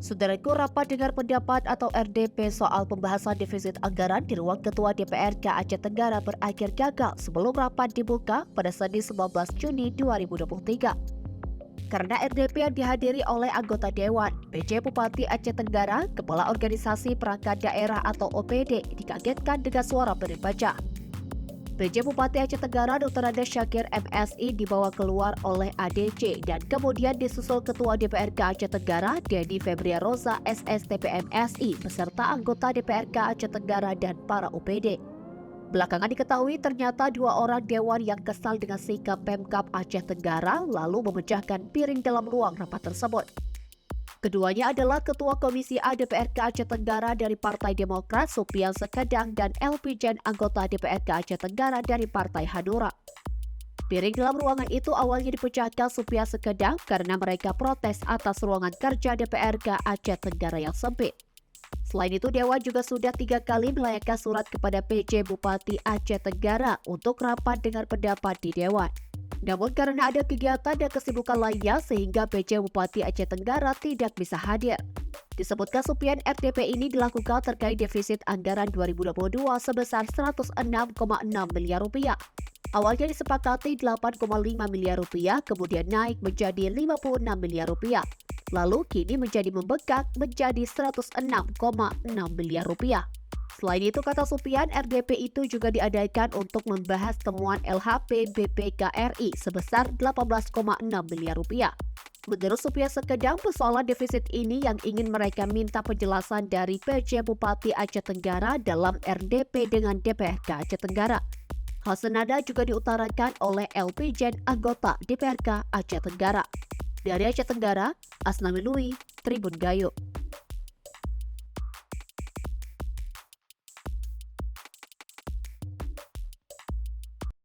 Saudaraku, rapat dengar pendapat atau RDP soal pembahasan defisit anggaran di ruang Ketua DPRK Aceh Tenggara berakhir gagal sebelum rapat dibuka pada Senin 19 Juni 2023. Karena RDP yang dihadiri oleh anggota Dewan, PJ Bupati Aceh Tenggara, Kepala Organisasi Perangkat Daerah atau OPD, dikagetkan dengan suara berbaca. PJ Bupati Aceh Tenggara Dr. Ade Syakir MSI dibawa keluar oleh ADC dan kemudian disusul Ketua DPRK Aceh Tenggara Dedi Febriaroza SSTPMSI beserta anggota DPRK Aceh Tenggara dan para OPD. Belakangan diketahui ternyata dua orang dewan yang kesal dengan sikap Pemkab Aceh Tenggara lalu memecahkan piring dalam ruang rapat tersebut. Keduanya adalah Ketua Komisi A DPRK Aceh Tenggara dari Partai Demokrat Supian Sekedang dan LPJ anggota DPRK Aceh Tenggara dari Partai Hanura. Piring dalam ruangan itu awalnya dipecahkan Supian Sekedang karena mereka protes atas ruangan kerja DPRK Aceh Tenggara yang sempit. Selain itu, Dewan juga sudah 3 kali melayangkan surat kepada PJ Bupati Aceh Tenggara untuk rapat dengar pendapat di Dewan. Namun karena ada kegiatan dan kesibukan lainnya sehingga PJ Bupati Aceh Tenggara tidak bisa hadir. Disebutkan Supian RDP ini dilakukan terkait defisit anggaran 2022 sebesar 106,6 miliar rupiah. Awalnya disepakati 8,5 miliar rupiah, kemudian naik menjadi 56 miliar rupiah. Lalu kini menjadi membengkak menjadi 106,6 miliar rupiah. Selain itu, kata Supian, RDP itu juga diadakan untuk membahas temuan LHP BPKRI sebesar 18,6 miliar rupiah. Menurut Supian Sekedang, persoalan defisit ini yang ingin mereka minta penjelasan dari PJ Bupati Aceh Tenggara dalam RDP dengan DPRK Aceh Tenggara. Hal senada juga diutarakan oleh LPJ anggota DPRK Aceh Tenggara. Dari Aceh Tenggara, Asnawi Lui, Tribun Gayo.